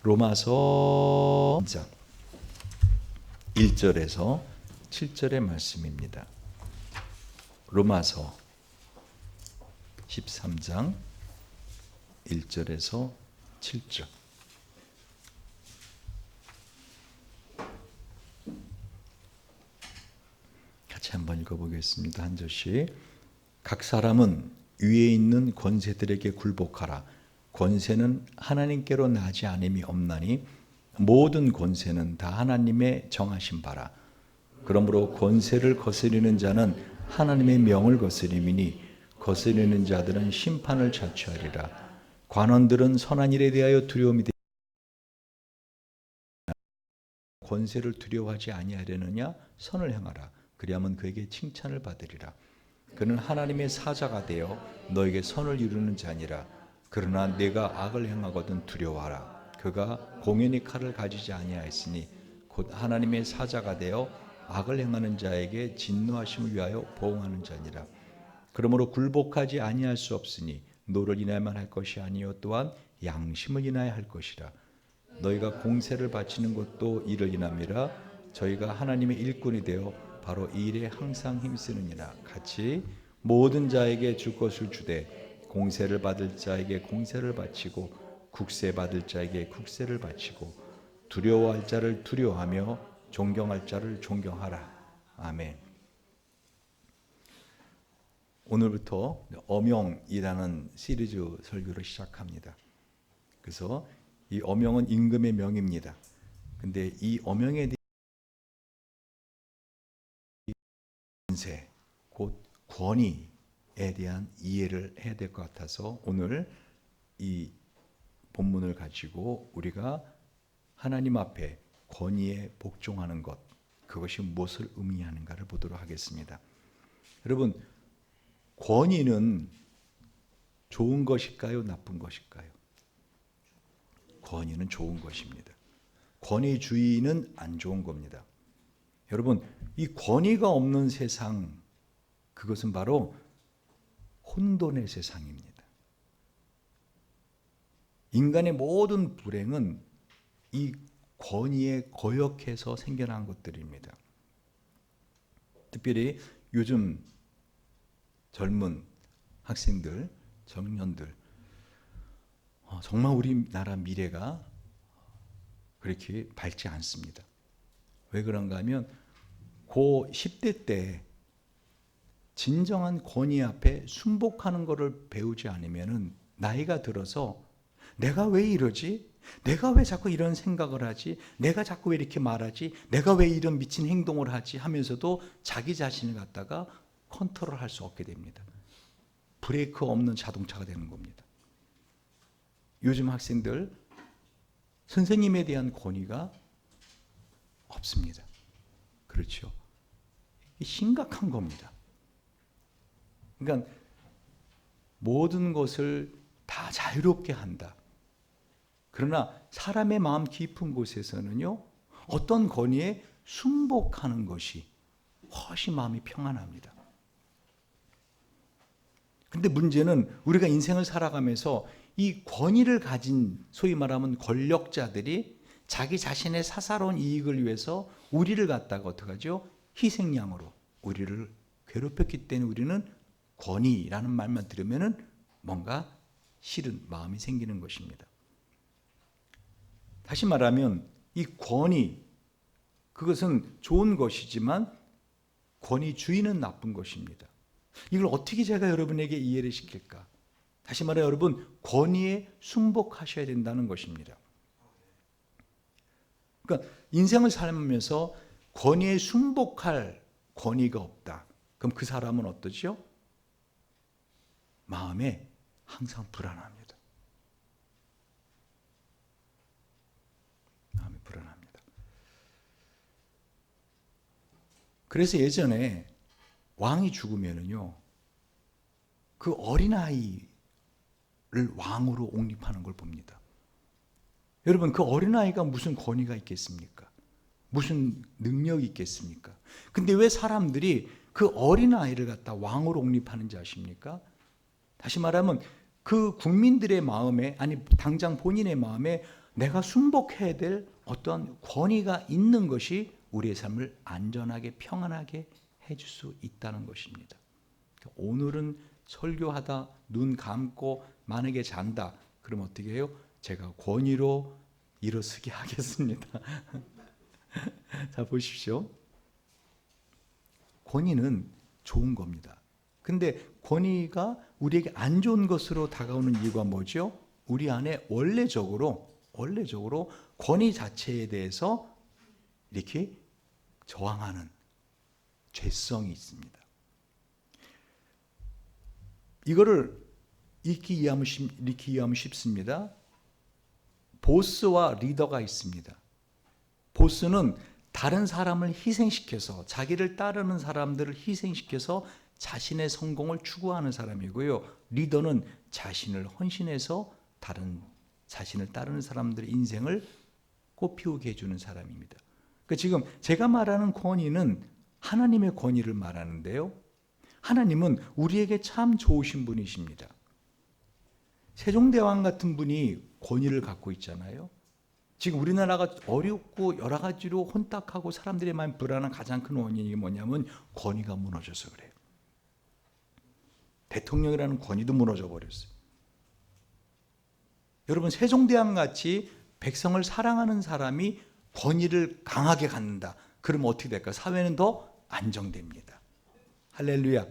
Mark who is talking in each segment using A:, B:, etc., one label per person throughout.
A: 로마서 1장 1절에서 7절의 말씀입니다. 로마서 13장 1절에서 7절. 같이 한번 읽어보겠습니다. 한 절씩. 각 사람은 위에 있는 권세들에게 굴복하라. 권세는 하나님께로 나지 않음이 없나니 모든 권세는 다 하나님의 정하신 바라. 그러므로 권세를 거스리는 자는 하나님의 명을 거스림이니 거스리는 자들은 심판을 자초하리라. 관원들은 선한 일에 대하여 두려움이 되지 권세를 두려워하지 아니하려느냐? 선을 행하라. 그리하면 그에게 칭찬을 받으리라. 그는 하나님의 사자가 되어 너에게 선을 이루는 자니라. 그러나 내가 악을 행하거든 두려워하라. 그가 공연히 칼을 가지지 아니하였으니 곧 하나님의 사자가 되어 악을 행하는 자에게 진노하심을 위하여 보응하는 자니라. 그러므로 굴복하지 아니할 수 없으니 노를 인하여만 할 것이 아니요 또한 양심을 인하여 할 것이라. 너희가 공세를 바치는 것도 이를 인함이라. 저희가 하나님의 일꾼이 되어 바로 이 일에 항상 힘쓰느니라. 같이 모든 자에게 줄 것을 주되 공세를 받을 자에게 공세를 바치고 국세 받을 자에게 국세를 바치고 두려워할 자를 두려워하며 존경할 자를 존경하라. 아멘. 오늘부터 어명이라는 시리즈 설교를 시작합니다. 그래서 이 어명은 임금의 명입니다. 근데 이 어명에 대한 권세, 곧 권위에 대한 이해를 해야 될 것 같아서 오늘 이 본문을 가지고 우리가 하나님 앞에 권위에 복종하는 것, 그것이 무엇을 의미하는가를 보도록 하겠습니다. 여러분, 권위는 좋은 것일까요? 나쁜 것일까요? 권위는 좋은 것입니다. 권위주의는 안 좋은 겁니다. 여러분, 이 권위가 없는 세상, 그것은 바로 혼돈의 세상입니다. 인간의 모든 불행은 이 권위에 거역해서 생겨난 것들입니다. 특별히 요즘 젊은 학생들, 청년들, 정말 우리나라 미래가 그렇게 밝지 않습니다. 왜 그런가 하면 고 10대 때 진정한 권위 앞에 순복하는 것을 배우지 않으면 나이가 들어서 내가 왜 이러지? 내가 왜 자꾸 이런 생각을 하지? 내가 자꾸 왜 이렇게 말하지? 내가 왜 이런 미친 행동을 하지? 하면서도 자기 자신을 갖다가 컨트롤할 수 없게 됩니다. 브레이크 없는 자동차가 되는 겁니다. 요즘 학생들 선생님에 대한 권위가 없습니다. 그렇죠. 이게 심각한 겁니다. 그러니까 모든 것을 다 자유롭게 한다. 그러나 사람의 마음 깊은 곳에서는요, 어떤 권위에 순복하는 것이 훨씬 마음이 평안합니다. 근데 문제는 우리가 인생을 살아가면서 이 권위를 가진 소위 말하면 권력자들이 자기 자신의 사사로운 이익을 위해서 우리를 갖다가 어떻게 하죠? 희생양으로 우리를 괴롭혔기 때문에 우리는 권위라는 말만 들으면은 뭔가 싫은 마음이 생기는 것입니다. 다시 말하면 이 권위, 그것은 좋은 것이지만 권위주의는 나쁜 것입니다. 이걸 어떻게 제가 여러분에게 이해를 시킬까? 다시 말해 여러분, 권위에 순복하셔야 된다는 것입니다. 그러니까 인생을 살면서 권위에 순복할 권위가 없다. 그럼 그 사람은 어떠죠? 마음에 항상 불안합니다. 마음이 불안합니다. 그래서 예전에 왕이 죽으면은요, 그 어린아이를 왕으로 옹립하는 걸 봅니다. 여러분, 그 어린아이가 무슨 권위가 있겠습니까? 무슨 능력이 있겠습니까? 근데 왜 사람들이 그 어린아이를 갖다 왕으로 옹립하는지 아십니까? 다시 말하면 그 국민들의 마음에, 아니 당장 본인의 마음에 내가 순복해야 될 어떤 권위가 있는 것이 우리의 삶을 안전하게 평안하게 해줄 수 있다는 것입니다. 오늘은 설교하다 눈 감고 만약에 잔다. 그럼 어떻게 해요? 제가 권위로 일어서게 하겠습니다. 자, 보십시오. 권위는 좋은 겁니다. 근데 권위가 우리에게 안 좋은 것으로 다가오는 이유가 뭐죠? 우리 안에 원래적으로 권위 자체에 대해서 이렇게 저항하는 죄성이 있습니다. 이거를 이렇게 이해하면 쉽습니다. 보스와 리더가 있습니다. 보스는 다른 사람을 희생시켜서, 자기를 따르는 사람들을 희생시켜서 자신의 성공을 추구하는 사람이고요. 리더는 자신을 헌신해서 자신을 따르는 사람들의 인생을 꽃피우게 해주는 사람입니다. 그러니까 지금 제가 말하는 권위는 하나님의 권위를 말하는데요. 하나님은 우리에게 참 좋으신 분이십니다. 세종대왕 같은 분이 권위를 갖고 있잖아요. 지금 우리나라가 어렵고 여러 가지로 혼탁하고 사람들이 많이 불안한 가장 큰 원인이 뭐냐면 권위가 무너져서 그래요. 대통령이라는 권위도 무너져 버렸어요. 여러분, 세종대왕 같이 백성을 사랑하는 사람이 권위를 강하게 갖는다. 그러면 어떻게 될까? 사회는 더 안정됩니다. 할렐루야.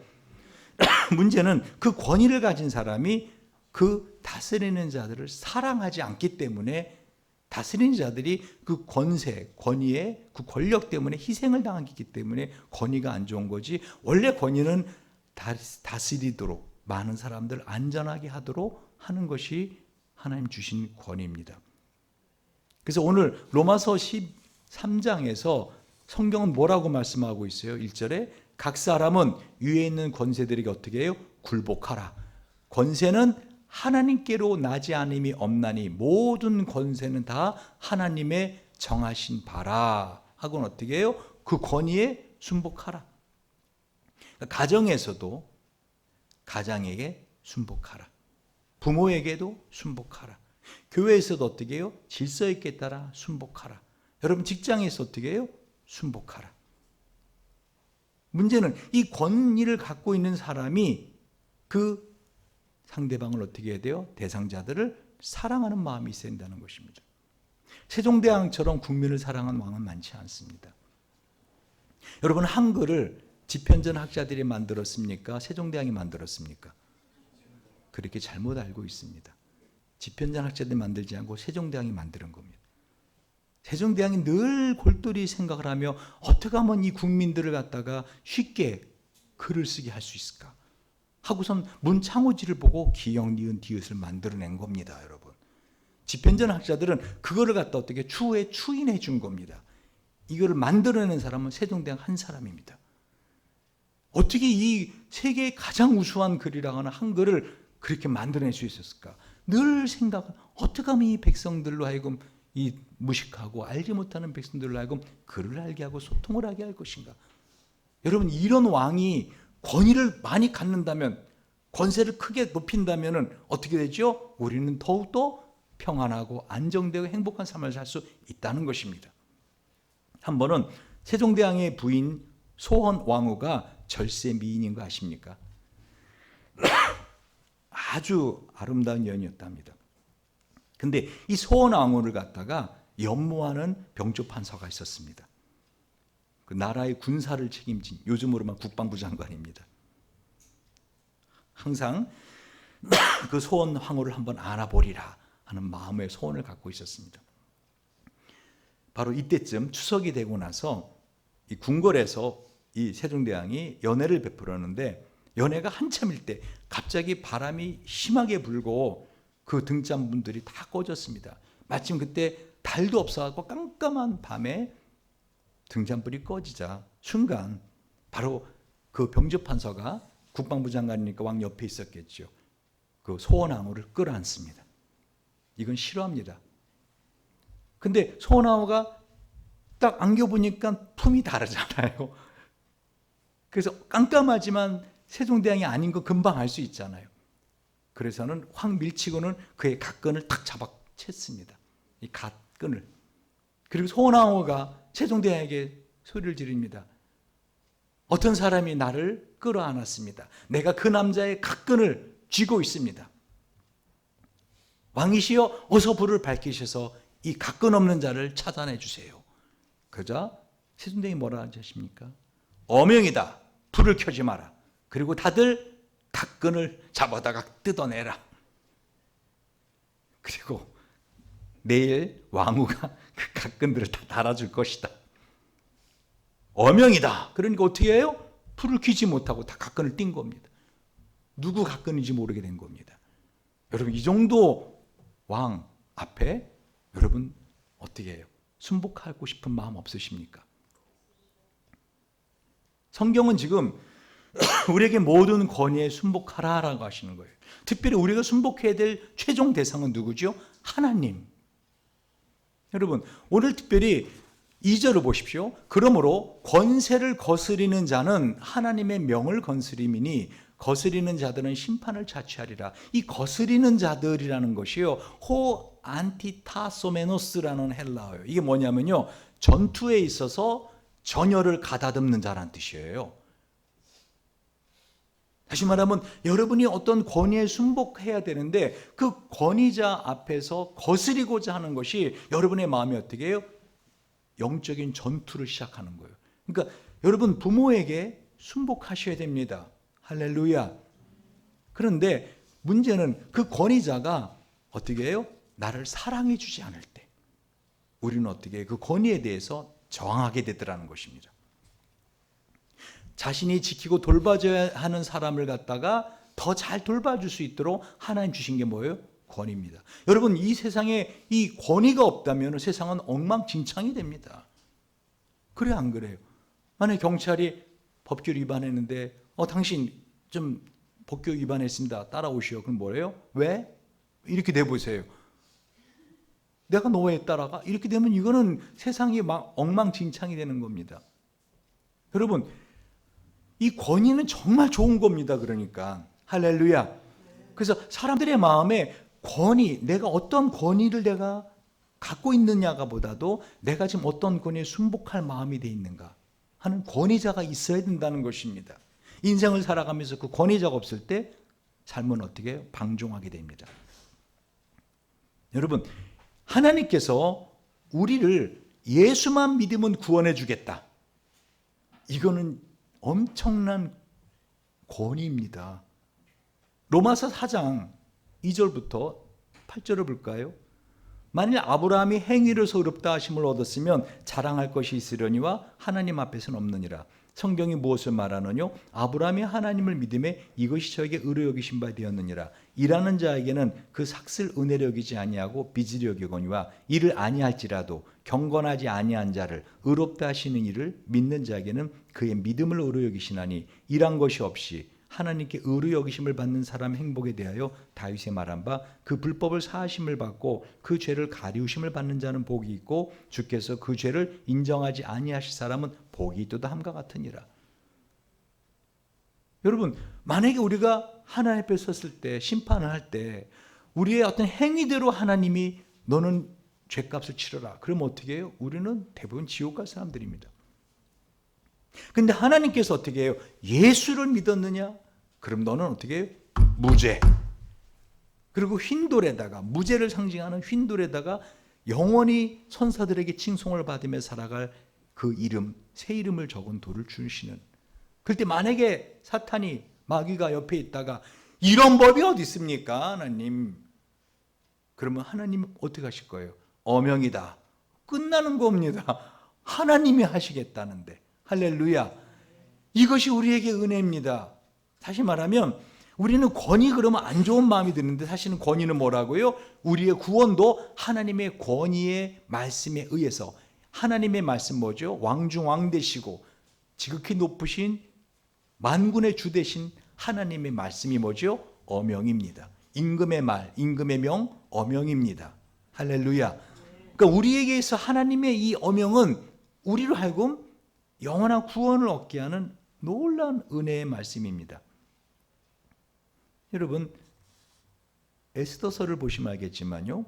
A: 문제는 그 권위를 가진 사람이 그 다스리는 자들을 사랑하지 않기 때문에 다스리는 자들이 그 권세, 권위의 그 권력 때문에 희생을 당하기 때문에 권위가 안 좋은 거지. 원래 권위는 다스리도록, 많은 사람들 안전하게 하도록 하는 것이 하나님 주신 권위입니다. 그래서 오늘 로마서 13장에서 성경은 뭐라고 말씀하고 있어요? 1절에 각 사람은 위에 있는 권세들에게 어떻게 해요? 굴복하라. 권세는 하나님께로 나지 않음이 없나니 모든 권세는 다 하나님의 정하신 바라 하고는 어떻게 해요? 그 권위에 순복하라. 가정에서도 가장에게 순복하라. 부모에게도 순복하라. 교회에서도 어떻게 해요? 질서 있게 따라 순복하라. 여러분 직장에서 어떻게 해요? 순복하라. 문제는 이 권위를 갖고 있는 사람이 그 상대방을 어떻게 해야 돼요? 대상자들을 사랑하는 마음이 있어야 된다는 것입니다. 세종대왕처럼 국민을 사랑하는 왕은 많지 않습니다. 여러분, 한글을 집현전 학자들이 만들었습니까? 세종대왕이 만들었습니까? 그렇게 잘못 알고 있습니다. 집현전 학자들이 만들지 않고 세종대왕이 만드는 겁니다. 세종대왕이 늘 골똘히 생각을 하며 어떻게 하면 이 국민들을 갖다가 쉽게 글을 쓰게 할 수 있을까 하고선 문창호지를 보고 기역, 니은, 디귿을 만들어낸 겁니다. 여러분, 집현전 학자들은 그거를 갖다 어떻게 추후에 추인해 준 겁니다. 이거를 만들어낸 사람은 세종대왕 한 사람입니다. 어떻게 이 세계의 가장 우수한 글이라고 하는 한글을 그렇게 만들어낼 수 있었을까? 늘 생각은 어떻게 하면 이 백성들로 하여금 이 무식하고 알지 못하는 백성들로 하여금 글을 알게 하고 소통을 하게 할 것인가? 여러분, 이런 왕이 권위를 많이 갖는다면, 권세를 크게 높인다면 어떻게 되죠? 우리는 더욱더 평안하고 안정되고 행복한 삶을 살 수 있다는 것입니다. 한 번은 세종대왕의 부인 소헌왕후가 절세 미인인 거 아십니까? 아주 아름다운 여인이었답니다. 근데 이 소헌왕후를 갖다가 연모하는 병조판서가 있었습니다. 그 나라의 군사를 책임진, 요즘으로만 국방부 장관입니다. 항상 그 소헌왕후를 한번 안아보리라 하는 마음의 소원을 갖고 있었습니다. 바로 이때쯤 추석이 되고 나서 이 궁궐에서 이 세종대왕이 연회를 베풀었는데, 연회가 한참일 때 갑자기 바람이 심하게 불고 그 등잔문들이 다 꺼졌습니다. 마침 그때 달도 없어서 깜깜한 밤에 등잔불이 꺼지자 순간 바로 그 병조판서가 국방부 장관이니까 왕 옆에 있었겠죠. 그 소헌왕후를 끌어안습니다. 이건 싫어합니다. 근데 소헌왕후가 딱 안겨보니까 품이 다르잖아요. 그래서 깜깜하지만 세종대왕이 아닌 거 금방 알 수 있잖아요. 그래서는 확 밀치고는 그의 각건을 탁 잡아챘습니다. 이 갓끈을. 그리고 소나무가 세종대왕에게 소리를 지릅니다. 어떤 사람이 나를 끌어안았습니다. 내가 그 남자의 갓끈을 쥐고 있습니다. 왕이시여 어서 불을 밝히셔서 이 갓끈 없는 자를 찾아내 주세요. 그러자 세종대왕이 뭐라 하십니까? 어명이다. 불을 켜지 마라. 그리고 다들 갓끈을 잡아다가 뜯어내라. 그리고 내일 왕후가 그 갓끈들을 다 달아줄 것이다. 어명이다. 그러니까 어떻게 해요? 불을 켜지 못하고 다 갓끈을 띈 겁니다. 누구 갓끈인지 모르게 된 겁니다. 여러분 이 정도 왕 앞에 여러분 어떻게 해요? 순복하고 싶은 마음 없으십니까? 성경은 지금 우리에게 모든 권위에 순복하라라고 하시는 거예요. 특별히 우리가 순복해야 될 최종 대상은 누구죠? 하나님. 여러분 오늘 특별히 2절을 보십시오. 그러므로 권세를 거스리는 자는 하나님의 명을 거스림이니 거스리는 자들은 심판을 자취하리라. 이 거스리는 자들이라는 것이요, 호 안티타소메노스라는 헬라어예요. 이게 뭐냐면요, 전투에 있어서 전열을 가다듬는 자라는 뜻이에요. 다시 말하면 여러분이 어떤 권위에 순복해야 되는데 그 권위자 앞에서 거스리고자 하는 것이 여러분의 마음이 어떻게 해요? 영적인 전투를 시작하는 거예요. 그러니까 여러분 부모에게 순복하셔야 됩니다. 할렐루야. 그런데 문제는 그 권위자가 어떻게 해요? 나를 사랑해 주지 않을 때 우리는 어떻게 해요? 그 권위에 대해서 저항하게 되더라는 것입니다. 자신이 지키고 돌봐줘야 하는 사람을 갖다가 더 잘 돌봐줄 수 있도록 하나님 주신 게 뭐예요? 권위입니다. 여러분 이 세상에 이 권위가 없다면 세상은 엉망진창이 됩니다. 그래 안 그래요? 만약에 경찰이 법규 위반했는데 당신 좀 법규 위반했습니다. 따라오시오. 그럼 뭐래요? 왜? 이렇게 내보세요. 내가 너 왜 따라가? 이렇게 되면 이거는 세상이 막 엉망진창이 되는 겁니다. 여러분 이 권위는 정말 좋은 겁니다. 그러니까 할렐루야. 그래서 사람들의 마음에 권위, 내가 어떤 권위를 내가 갖고 있느냐가 보다도 내가 지금 어떤 권위에 순복할 마음이 돼 있는가 하는 권위자가 있어야 된다는 것입니다. 인생을 살아가면서 그 권위자가 없을 때 삶은 어떻게 해요? 방종하게 됩니다. 여러분 하나님께서 우리를 예수만 믿으면 구원해 주겠다. 이거는 엄청난 권위입니다. 로마서 4장 2절부터 8절을 볼까요? 만일 아브라함이 행위로서 의롭다 하심을 얻었으면 자랑할 것이 있으려니와 하나님 앞에서는 없느니라. 성경이 무엇을 말하느뇨? 아브라함이 하나님을 믿음에 이것이 저에게 의로 여기신 바 되었느니라. 일하는 자에게는 그 삭슬 은혜로 여기지 아니하고 빚으로 여기거니와 이를 아니할지라도 경건하지 아니한 자를 의롭다 하시는 이를 믿는 자에게는 그의 믿음을 의로 여기시나니 일한 것이 없이 하나님께 의로 여기심을 받는 사람 행복에 대하여 다윗이 말한 바 그 불법을 사하심을 받고 그 죄를 가리우심을 받는 자는 복이 있고 주께서 그 죄를 인정하지 아니하실 사람은 복이 있도다 함과 같으니라. 여러분 만약에 우리가 하나님 앞에 섰을 때 심판을 할 때 우리의 어떤 행위대로 하나님이 너는 죄값을 치러라. 그러면 어떻게 해요? 우리는 대부분 지옥 갈 사람들입니다. 근데 하나님께서 어떻게 해요? 예수를 믿었느냐? 그럼 너는 어떻게 해요? 무죄. 그리고 휜돌에다가 무죄를 상징하는 휜돌에다가 영원히 천사들에게 칭송을 받으며 살아갈 그 이름, 새 이름을 적은 돌을 주시는. 그때 만약에 사탄이 마귀가 옆에 있다가 이런 법이 어디 있습니까? 하나님. 그러면 하나님 어떻게 하실 거예요? 어명이다. 끝나는 겁니다. 하나님이 하시겠다는데. 할렐루야. 이것이 우리에게 은혜입니다. 다시 말하면 우리는 권위 그러면 안 좋은 마음이 드는데 사실은 권위는 뭐라고요? 우리의 구원도 하나님의 권위의 말씀에 의해서 하나님의 말씀 뭐죠? 왕중왕 되시고 지극히 높으신 만군의 주 되신 하나님의 말씀이 뭐죠? 어명입니다. 임금의 말, 임금의 명, 어명입니다. 할렐루야. 그러니까 우리에게서 하나님의 이 어명은 우리로 하여금 영원한 구원을 얻게 하는 놀라운 은혜의 말씀입니다. 여러분 에스더서를 보시면 알겠지만요,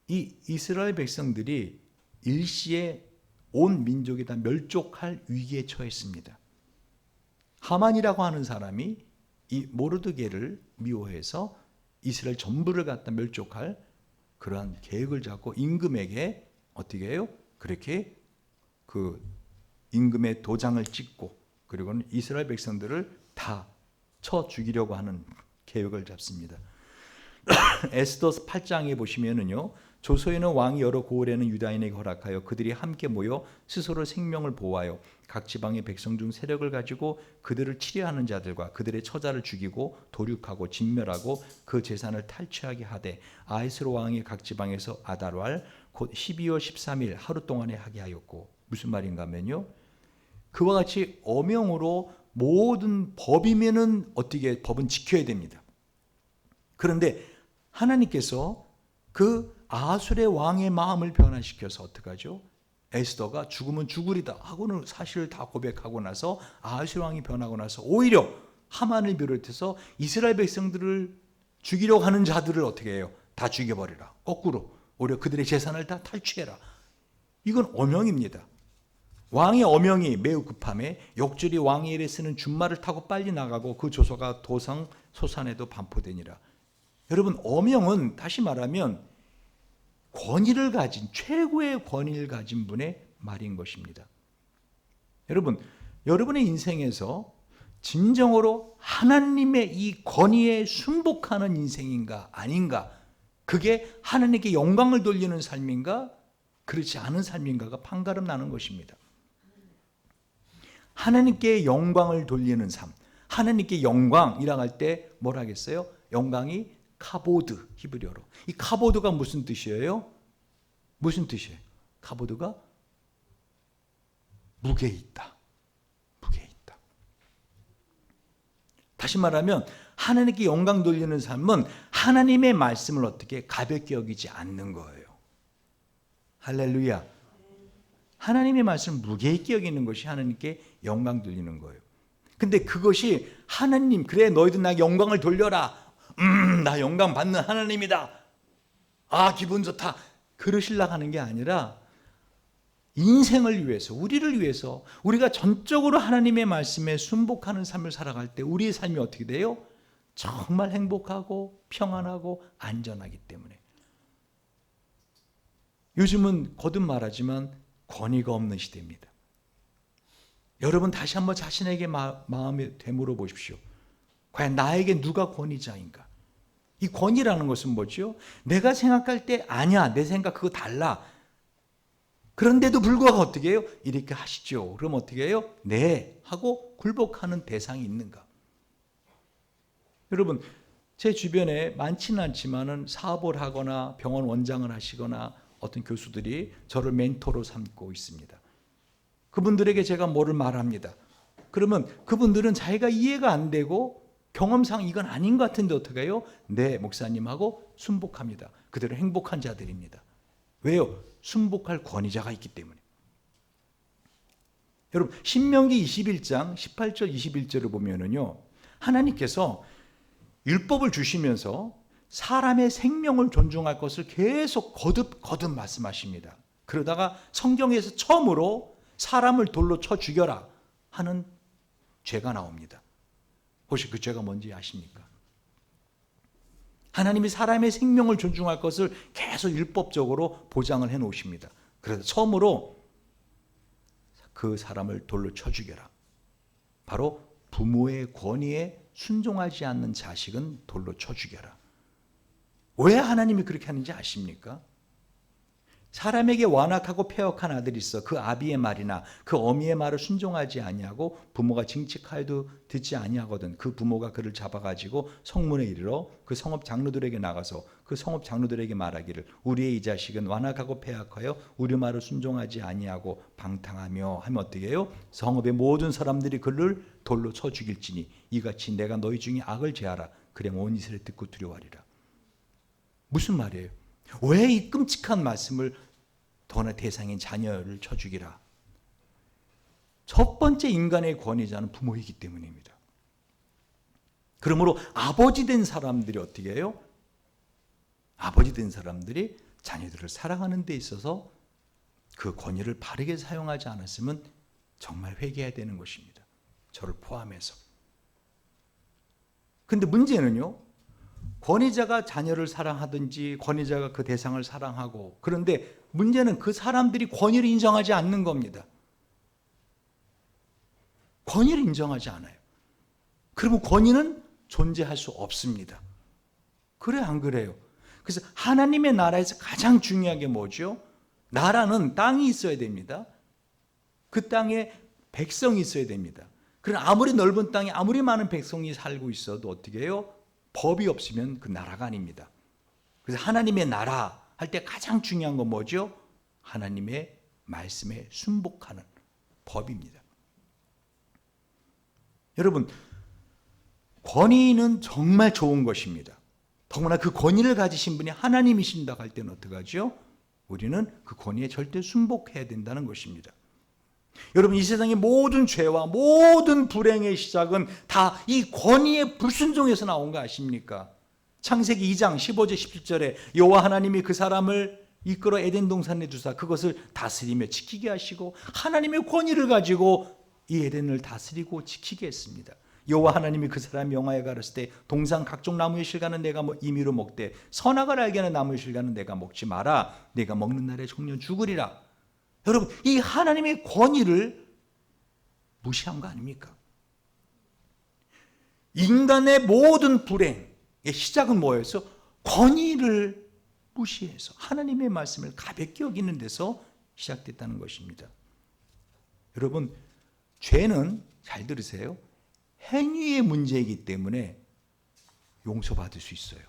A: 이 이스라엘 백성들이 일시에 온 민족이 다 멸족할 위기에 처했습니다. 하만이라고 하는 사람이 이 모르드게를 미워해서 이스라엘 전부를 갖다 멸족할 그러한 계획을 잡고 임금에게 어떻게 해요? 그렇게 그 임금의 도장을 찍고 그리고는 이스라엘 백성들을 다 쳐 죽이려고 하는 계획을 잡습니다. 에스더 8장에 보시면은요, 조서에는 왕이 여러 고을에는 유다인에게 허락하여 그들이 함께 모여 스스로 생명을 보호하여 각 지방의 백성 중 세력을 가지고 그들을 치려하는 자들과 그들의 처자를 죽이고 도륙하고 진멸하고 그 재산을 탈취하게 하되 아하스로 왕이 각 지방에서 아달왈 곧 12월 13일 하루 동안에 하게 하였고, 무슨 말인가 하면요, 그와 같이 어명으로 모든 법이면은 어떻게 법은 지켜야 됩니다. 그런데 하나님께서 그 아하술의 왕의 마음을 변화시켜서 어떡하죠? 에스더가 죽으면 죽으리다 하고는 사실을 다 고백하고 나서 아하술 왕이 변하고 나서 오히려 하만을 비롯해서 이스라엘 백성들을 죽이려고 하는 자들을 어떻게 해요? 다 죽여버리라. 거꾸로 오히려 그들의 재산을 다 탈취해라. 이건 어명입니다. 왕의 어명이 매우 급함에 역줄이 왕의 일에 쓰는 준말을 타고 빨리 나가고 그 조서가 도상 소산에도 반포되니라. 여러분, 어명은 다시 말하면 권위를 가진, 최고의 권위를 가진 분의 말인 것입니다. 여러분, 여러분의 인생에서 진정으로 하나님의 이 권위에 순복하는 인생인가 아닌가, 그게 하나님께 영광을 돌리는 삶인가 그렇지 않은 삶인가가 판가름 나는 것입니다. 하나님께 영광을 돌리는 삶, 하나님께 영광이라고 할 때 뭐라 하겠어요? 영광이 카보드, 히브리어로. 이 카보드가 무슨 뜻이에요? 무슨 뜻이에요? 카보드가 무게 있다. 무게 있다. 다시 말하면 하나님께 영광 돌리는 삶은 하나님의 말씀을 어떻게 가볍게 여기지 않는 거예요. 할렐루야. 하나님의 말씀을 무게 있게 여기는 것이 하나님께 영광 돌리는 거예요. 근데 그것이 하나님, 그래 너희들 나에게 영광을 돌려라. 나 영광 받는 하나님이다. 아, 기분 좋다. 그러시려고 하는 게 아니라 인생을 위해서, 우리를 위해서 우리가 전적으로 하나님의 말씀에 순복하는 삶을 살아갈 때 우리의 삶이 어떻게 돼요? 정말 행복하고 평안하고 안전하기 때문에. 요즘은 거듭 말하지만 권위가 없는 시대입니다. 여러분 다시 한번 자신에게 마음에 되물어 보십시오. 과연 나에게 누가 권위자인가? 이 권위라는 것은 뭐죠? 내가 생각할 때 아니야, 내 생각 그거 달라. 그런데도 불구하고 어떻게 해요? 이렇게 하시죠. 그럼 어떻게 해요? 네 하고 굴복하는 대상이 있는가? 여러분, 제 주변에 많지는 않지만은 사업을 하거나 병원 원장을 하시거나 어떤 교수들이 저를 멘토로 삼고 있습니다. 그분들에게 제가 뭐를 말합니다. 그러면 그분들은 자기가 이해가 안 되고 경험상 이건 아닌 것 같은데 어떻게 해요? 네, 목사님하고 순복합니다. 그들은 행복한 자들입니다. 왜요? 순복할 권위자가 있기 때문에. 여러분, 신명기 21장 18절 21절을 보면은요, 하나님께서 율법을 주시면서 사람의 생명을 존중할 것을 계속 거듭 말씀하십니다. 그러다가 성경에서 처음으로 사람을 돌로 쳐 죽여라 하는 죄가 나옵니다. 혹시 그 죄가 뭔지 아십니까? 하나님이 사람의 생명을 존중할 것을 계속 율법적으로 보장을 해 놓으십니다. 그래서 처음으로 그 사람을 돌로 쳐 죽여라. 바로 부모의 권위에 순종하지 않는 자식은 돌로 쳐 죽여라. 왜 하나님이 그렇게 하는지 아십니까? 사람에게 완악하고 패역한 아들이 있어 그 아비의 말이나 그 어미의 말을 순종하지 아니하고 부모가 징칙하여도 듣지 아니하거든 그 부모가 그를 잡아가지고 성문에 이르러 그 성읍 장로들에게 나가서 그 성읍 장로들에게 말하기를 우리의 이 자식은 완악하고 패역하여 우리 말을 순종하지 아니하고 방탕하며 하면 어떻게 해요? 성읍의 모든 사람들이 그를 돌로 쳐 죽일지니 이같이 내가 너희 중에 악을 제하라. 그래 온 이스라엘 듣고 두려워하리라. 무슨 말이에요? 왜 이 끔찍한 말씀을 더나 대상인 자녀를 쳐 죽이라? 첫 번째 인간의 권위자는 부모이기 때문입니다. 그러므로 아버지 된 사람들이 어떻게 해요? 아버지 된 사람들이 자녀들을 사랑하는 데 있어서 그 권위를 바르게 사용하지 않았으면 정말 회개해야 되는 것입니다. 저를 포함해서. 근데 문제는요, 권위자가 자녀를 사랑하든지 권위자가 그 대상을 사랑하고, 그런데 문제는 그 사람들이 권위를 인정하지 않는 겁니다. 권위를 인정하지 않아요. 그러면 권위는 존재할 수 없습니다. 그래요, 안 그래요? 그래서 하나님의 나라에서 가장 중요한 게 뭐죠? 나라는 땅이 있어야 됩니다. 그 땅에 백성이 있어야 됩니다. 그러나 아무리 넓은 땅에 아무리 많은 백성이 살고 있어도 어떻게 해요? 법이 없으면 그 나라가 아닙니다. 그래서 하나님의 나라 할 때 가장 중요한 건 뭐죠? 하나님의 말씀에 순복하는 법입니다. 여러분, 권위는 정말 좋은 것입니다. 더구나 그 권위를 가지신 분이 하나님이신다고 할 때는 어떡하죠? 우리는 그 권위에 절대 순복해야 된다는 것입니다. 여러분, 이 세상의 모든 죄와 모든 불행의 시작은 다 이 권위의 불순종에서 나온 거 아십니까? 창세기 2장 15절 17절에 여호와 하나님이 그 사람을 이끌어 에덴 동산에 두사 그것을 다스리며 지키게 하시고 하나님의 권위를 가지고 이 에덴을 다스리고 지키게 했습니다. 여호와 하나님이 그 사람 명하여 가르칠 때 동산 각종 나무의 실과는 내가 임의로 먹되 선악을 알게 하는 나무의 실과는 내가 먹지 마라. 내가 먹는 날에 종려 죽으리라. 여러분, 이 하나님의 권위를 무시한 거 아닙니까? 인간의 모든 불행의 시작은 뭐였어? 권위를 무시해서 하나님의 말씀을 가볍게 여기는 데서 시작됐다는 것입니다. 여러분, 죄는 잘 들으세요. 행위의 문제이기 때문에 용서받을 수 있어요.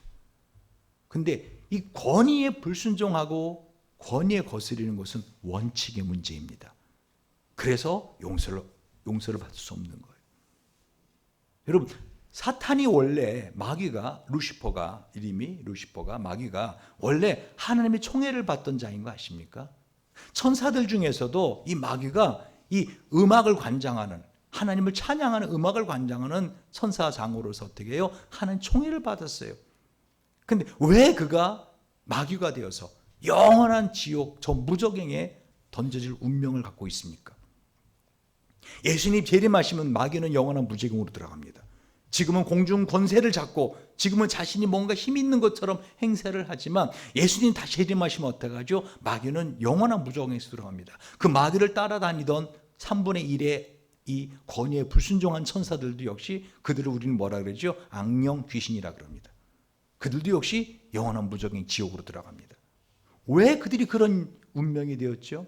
A: 근데 이 권위에 불순종하고 권위에 거스리는 것은 원칙의 문제입니다. 그래서 용서를 받을 수 없는 거예요. 여러분, 사탄이 원래 마귀가 루시퍼가 이름이 루시퍼가 마귀가 원래 하나님의 총애를 받던 자인 거 아십니까? 천사들 중에서도 이 마귀가 이 음악을 관장하는 하나님을 찬양하는 음악을 관장하는 천사장으로서 어떻게 해요? 하나님 총애를 받았어요. 근데 왜 그가 마귀가 되어서 영원한 지옥 저 무저갱에 던져질 운명을 갖고 있습니까? 예수님 재림하시면 마귀는 영원한 무저갱으로 들어갑니다. 지금은 공중 권세를 잡고 지금은 자신이 뭔가 힘 있는 것처럼 행세를 하지만 예수님 다시 재림하시면 어떡하죠? 마귀는 영원한 무저갱에서 들어갑니다. 그 마귀를 따라다니던 3분의 1의 이 권위에 불순종한 천사들도 역시 그들을 우리는 뭐라 그러죠? 악령 귀신이라 그럽니다. 그들도 역시 영원한 무저갱 지옥으로 들어갑니다. 왜 그들이 그런 운명이 되었죠?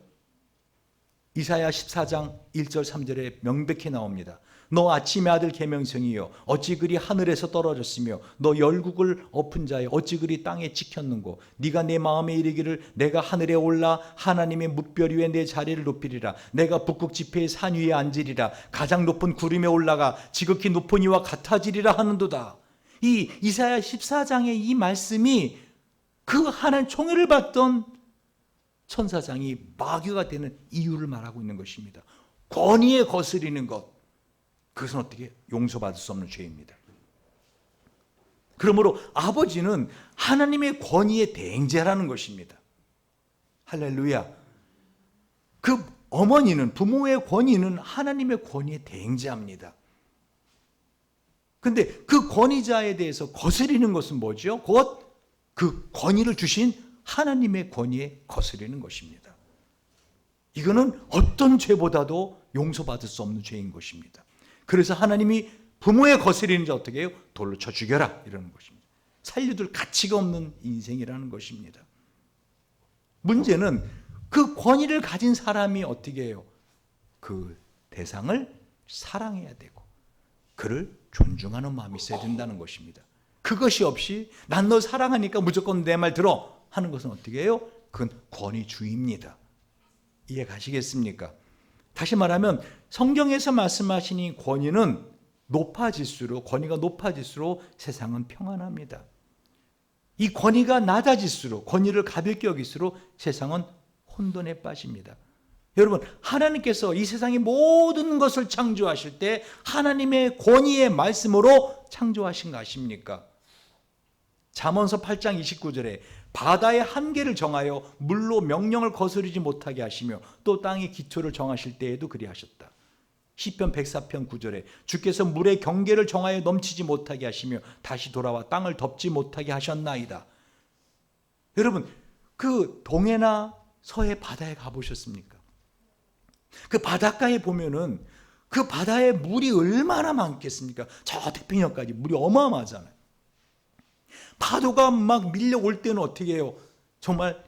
A: 이사야 14장 1절 3절에 명백히 나옵니다. 너 아침의 아들 계명성이여 어찌 그리 하늘에서 떨어졌으며 너 열국을 엎은 자여 어찌 그리 땅에 찍혔는고 네가 내 마음에 이르기를 내가 하늘에 올라 하나님의 뭇별 위에 내 자리를 높이리라 내가 북극 지폐의 산 위에 앉으리라 가장 높은 구름에 올라가 지극히 높은 이와 같아지리라 하는도다. 이 이사야 14장의 이 말씀이 그 하나님 총애를 받던 천사장이 마귀가 되는 이유를 말하고 있는 것입니다. 권위에 거스리는 것, 그것은 어떻게 용서받을 수 없는 죄입니다. 그러므로 아버지는 하나님의 권위에 대행자라는 것입니다. 할렐루야. 그 어머니는 부모의 권위는 하나님의 권위에 대행자입니다. 근데 그 권위자에 대해서 거스리는 것은 뭐죠? 곧 그 권위를 주신 하나님의 권위에 거스리는 것입니다. 이거는 어떤 죄보다도 용서받을 수 없는 죄인 것입니다. 그래서 하나님이 부모에 거스리는지 어떻게 해요? 돌로 쳐 죽여라 이러는 것입니다. 살려둘 가치가 없는 인생이라는 것입니다. 문제는 그 권위를 가진 사람이 어떻게 해요? 그 대상을 사랑해야 되고 그를 존중하는 마음이 있어야 된다는 것입니다. 그것이 없이 난 너 사랑하니까 무조건 내 말 들어 하는 것은 어떻게 해요? 그건 권위주의입니다. 이해 가시겠습니까? 다시 말하면 성경에서 말씀하신 이 권위는 높아질수록 권위가 높아질수록 세상은 평안합니다. 이 권위가 낮아질수록 권위를 가볍게 여길수록 세상은 혼돈에 빠집니다. 여러분, 하나님께서 이 세상의 모든 것을 창조하실 때 하나님의 권위의 말씀으로 창조하신 거 아십니까? 잠언서 8장 29절에 바다의 한계를 정하여 물로 명령을 거스르지 못하게 하시며 또 땅의 기초를 정하실 때에도 그리하셨다. 시편 104편 9절에 주께서 물의 경계를 정하여 넘치지 못하게 하시며 다시 돌아와 땅을 덮지 못하게 하셨나이다. 여러분, 그 동해나 서해 바다에 가보셨습니까? 그 바닷가에 보면은 그 바다에 물이 얼마나 많겠습니까? 저 태평양까지 물이 어마어마하잖아요. 파도가 막 밀려올 때는 어떻게 해요? 정말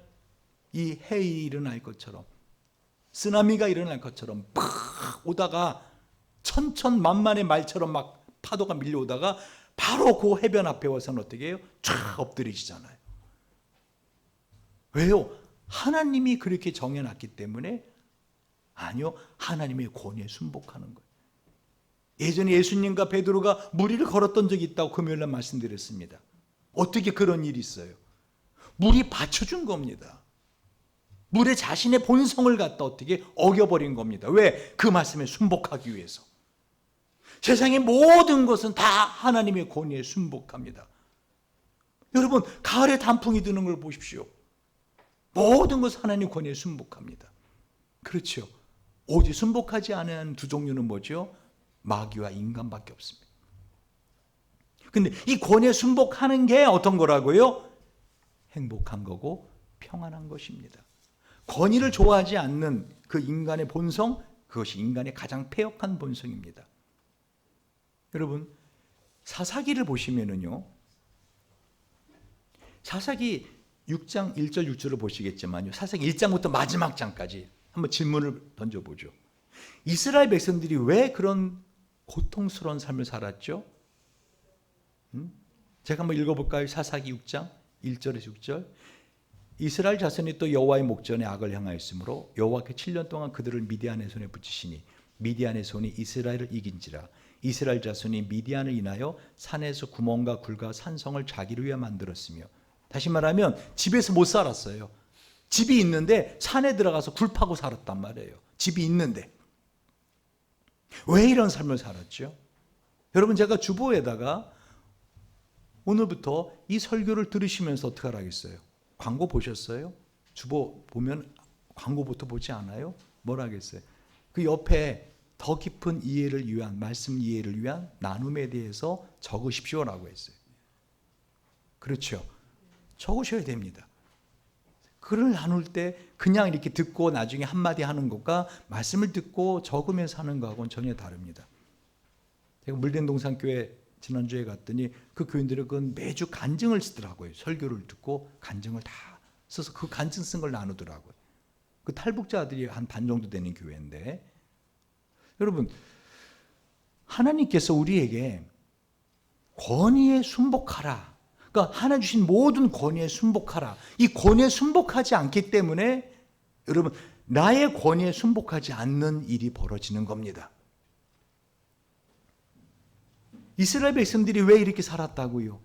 A: 이 해일이 일어날 것처럼, 쓰나미가 일어날 것처럼 팍 오다가 천천만만의 말처럼 막 파도가 밀려오다가 바로 그 해변 앞에 와서는 어떻게 해요? 쫙 엎드리시잖아요. 왜요? 하나님이 그렇게 정해놨기 때문에? 아니요, 하나님의 권위에 순복하는 거예요. 예전에 예수님과 베드로가 무리를 걸었던 적이 있다고 금요일날 말씀드렸습니다. 어떻게 그런 일이 있어요? 물이 받쳐준 겁니다. 물에 자신의 본성을 갖다 어떻게 어겨버린 겁니다. 왜? 그 말씀에 순복하기 위해서. 세상의 모든 것은 다 하나님의 권위에 순복합니다. 여러분, 가을에 단풍이 드는 걸 보십시오. 모든 것은 하나님의 권위에 순복합니다. 그렇죠. 오직 순복하지 않은 두 종류는 뭐죠? 마귀와 인간밖에 없습니다. 근데 이 권위에 순복하는 게 어떤 거라고요? 행복한 거고 평안한 것입니다. 권위를 좋아하지 않는 그 인간의 본성, 그것이 인간의 가장 패역한 본성입니다. 여러분, 사사기를 보시면은요, 사사기 6장 1절 6절을 보시겠지만요, 사사기 1장부터 마지막 장까지 한번 질문을 던져보죠. 이스라엘 백성들이 왜 그런 고통스러운 삶을 살았죠? 제가 한번 읽어볼까요? 사사기 6장 1절에서 6절. 이스라엘 자손이 또 여호와의 목전에 악을 행하였으므로 여호와께 7년 동안 그들을 미디안의 손에 붙이시니 미디안의 손이 이스라엘을 이긴지라. 이스라엘 자손이 미디안을 인하여 산에서 구멍과 굴과 산성을 자기를 위해 만들었으며, 다시 말하면 집에서 못 살았어요. 집이 있는데 산에 들어가서 굴 파고 살았단 말이에요. 집이 있는데. 왜 이런 삶을 살았죠? 여러분, 제가 주보에다가 오늘부터 이 설교를 들으시면서 어떻게 하라겠어요? 광고 보셨어요? 주보 보면 광고부터 보지 않아요? 뭐라 하겠어요? 그 옆에 더 깊은 이해를 위한, 말씀 이해를 위한 나눔에 대해서 적으십시오라고 했어요. 그렇죠. 적으셔야 됩니다. 글을 나눌 때 그냥 이렇게 듣고 나중에 한마디 하는 것과 말씀을 듣고 적으면서 하는 것하고는 전혀 다릅니다. 제가 물den동산교회 지난주에 갔더니 그 교인들은 그건 매주 간증을 쓰더라고요. 설교를 듣고 간증을 다 써서 그 간증 쓴 걸 나누더라고요. 그 탈북자들이 한 반 정도 되는 교회인데, 여러분, 하나님께서 우리에게 권위에 순복하라, 그러니까 하나 주신 모든 권위에 순복하라, 이 권위에 순복하지 않기 때문에 여러분, 나의 권위에 순복하지 않는 일이 벌어지는 겁니다. 이스라엘 백성들이 왜 이렇게 살았다고요?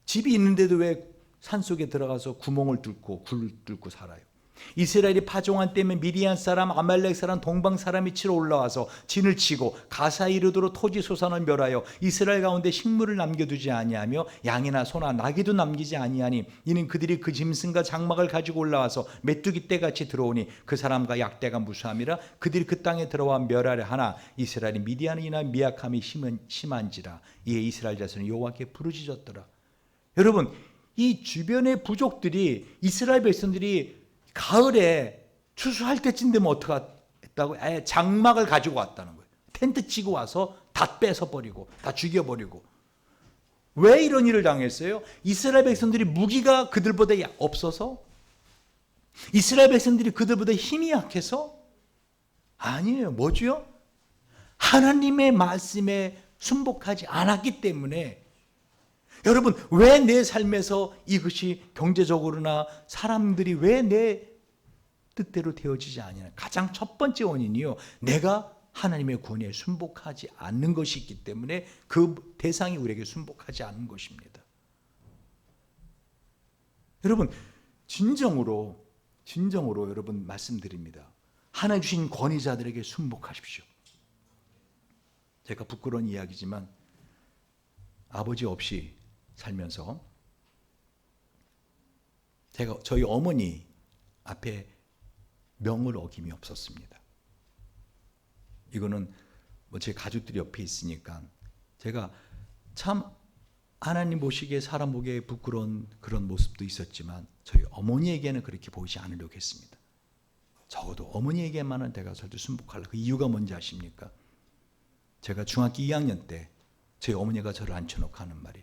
A: 집이 있는데도 왜 산속에 들어가서 구멍을 뚫고 굴을 뚫고 살아요? 이스라엘이 파종한 때에 미디안 사람, 아말렉 사람, 동방 사람이 치러 올라와서 진을 치고 가사 이르도록 토지 소산을 멸하여 이스라엘 가운데 식물을 남겨두지 아니하며 양이나 소나 나귀도 남기지 아니하니 이는 그들이 그 짐승과 장막을 가지고 올라와서 메뚜기 떼같이 들어오니 그 사람과 약대가 무수함이라 그들이 그 땅에 들어와 멸하려 하나 이스라엘이 미디안이나 미약함이 심한지라 이에 이스라엘 자손이 여호와께 부르짖었더라. 여러분, 이 주변의 부족들이 이스라엘 백성들이 가을에 추수할 때쯤 되면 어떻게 했다고? 장막을 가지고 왔다는 거예요. 텐트 치고 와서 다 뺏어버리고 다 죽여버리고. 왜 이런 일을 당했어요? 이스라엘 백성들이 무기가 그들보다 없어서? 이스라엘 백성들이 그들보다 힘이 약해서? 아니에요. 뭐죠? 하나님의 말씀에 순복하지 않았기 때문에. 여러분, 왜 내 삶에서 이것이 경제적으로나 사람들이 왜 내 뜻대로 되어지지 않냐? 가장 첫 번째 원인이요, 내가 하나님의 권위에 순복하지 않는 것이 있기 때문에 그 대상이 우리에게 순복하지 않는 것입니다. 여러분, 진정으로 여러분 말씀드립니다. 하나님 주신 권위자들에게 순복하십시오. 제가 부끄러운 이야기지만 아버지 없이 살면서 저희 어머니 앞에 명을 어김이 없었습니다. 이거는 제 가족들이 옆에 있으니까 제가 참 하나님 보시기에 사람 보기에 부끄러운 그런 모습도 있었지만 저희 어머니에게는 그렇게 보이지 않으려고 했습니다. 적어도 어머니에게만은 내가 절대 순복하려고. 그 이유가 뭔지 아십니까? 제가 중학교 2학년 때 저희 어머니가 저를 앉혀놓고 하는 말이,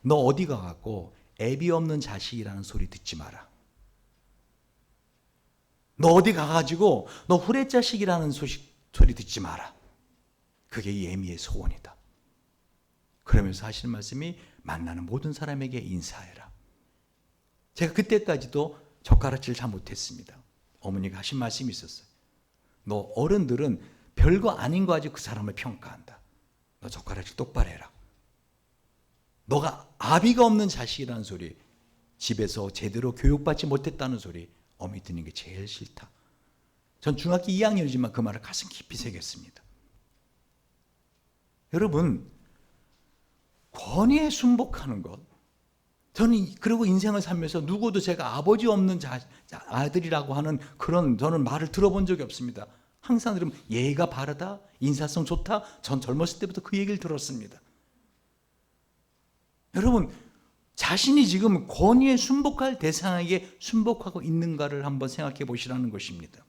A: 너 어디 가갖고 애비 없는 자식이라는 소리 듣지 마라. 너 어디 가가지고 너 후레자식이라는 소리 듣지 마라. 그게 이 애미의 소원이다. 그러면서 하시는 말씀이, 만나는 모든 사람에게 인사해라. 제가 그때까지도 젓가락질 잘 못했습니다. 어머니가 하신 말씀이 있었어요. 너 어른들은 별거 아닌 거 가지고 그 사람을 평가한다. 너 젓가락질 똑바로 해라. 너가 아비가 없는 자식이라는 소리, 집에서 제대로 교육받지 못했다는 소리 어머니 듣는 게 제일 싫다. 전 중학교 2학년이지만 그 말을 가슴 깊이 새겼습니다. 여러분, 권위에 순복하는 것, 저는 그리고 인생을 살면서 누구도 제가 아버지 없는 아들이라고 하는 그런 저는 말을 들어본 적이 없습니다. 항상 들으면 예의가 바르다, 인사성 좋다. 전 젊었을 때부터 그 얘기를 들었습니다. 여러분, 자신이 지금 권위에 순복할 대상에게 순복하고 있는가를 한번 생각해 보시라는 것입니다.